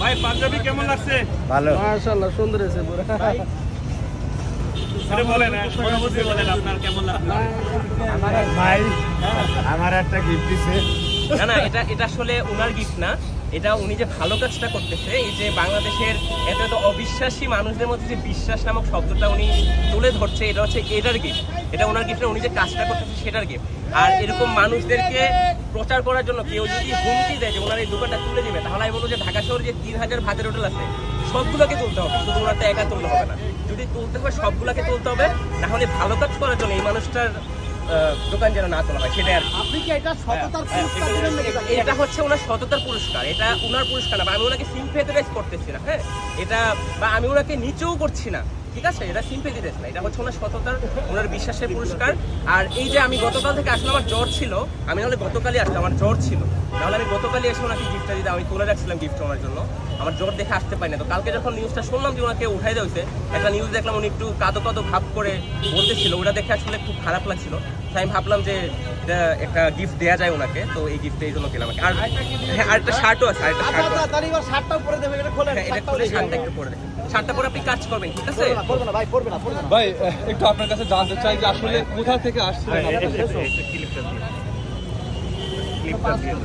ভাই পাঞ্জাবি কেমন লাগছে? ভালো, মাশাআল্লাহ সুন্দর হয়েছে পুরো। এটা বলেন অনুভূতি বলেন আপনার কেমন লাগছে? ভাই আমার একটা গিফট দিছে। না না, এটা আসলে ওনার গিফট না, এটা উনি যে ভালো কাজটা করতেছে, এই যে বাংলাদেশের এত এত অবিশ্বাসী মানুষদের মধ্যে যে বিশ্বাস নামক শব্দটা উনি তুলে ধরছে, এটা হচ্ছে এটার গিফট। এটা ওনার গিফট, উনি যে কাজটা করতেছে সেটার গিফট। আর এরকম মানুষদেরকে প্রচার করার জন্য কেউ যদি হুমকি দেয় যে ওনার এই দোকানটা তুলে দেবে, তাহলে আমি বলবো যে ঢাকা শহরে যে 3000 ভাতের হোটেল আছে সবগুলোকে তুলতে হবে, শুধু ওনারটা একা তুলতে হবে না। যদি তুলতে হয় সবগুলোকে তুলতে হবে, না হলে ভালো কাজ করার জন্য এই মানুষটার দোকান যেন না তোলা হয়, সেটাই আর আপনি কি এটা সততার পুরস্কার দিবেন নাকি? এটা হচ্ছে ওনার সততার পুরস্কার, এটা ওনার পুরস্কার না, বা আমি ওনাকে সিম্পেথিরাইজ করতেছি না। হ্যাঁ, এটা বা আমি ওনাকে নিচেও করছি না, ঠিক আছে? এটা সিম্পেথিরাইজ না, এটা হচ্ছে ওনার সততার, ওনার বিশ্বাসের পুরস্কার। আর এই যে আমি গতকাল থেকে আসলে আমার জ্বর ছিল, আমি নাহলে গতকালই আসলাম, আমার জ্বর ছিল, নাহলে আমি গতকালই এসে ওনাকে গিফটটা দিতে আমি তুলে রাখছিলাম গিফট ওনার জন্য। আমার জ্বর দেখে আসতে পারি না, তো কালকে যখন নিউজটা শুনলাম যে ওনাকে উঠাই দেওয়া হয়েছে, একটা নিউজ দেখলাম উনি একটু কাঁদো কাঁদো ভাব করে বলতেছিল, ওটা দেখে আসলে খুব খারাপ লাগছিল। তাই আমি ভাবলাম যে এটা একটা গিফট দেওয়া যায় ওনাকে, তো এই গিফট এই জন্য পেলাম। আর হ্যাঁ, আরেকটা শার্টও আছে, আরেকটা শার্ট আছে। তাহলে এবার শার্টটাও পরে দেবে, এটা খোলেন। এটা খুলে শার্টটা একটু পরে দেখেন, শার্টটা পরে আপনি কাজ করবেন, ঠিক আছে? করবে না ভাই, করবে না। ভাই একটু আপনার কাছে জানতে চাই যে আসলে কোথা থেকে আসছিলেন? ক্লিপটা দিয়ে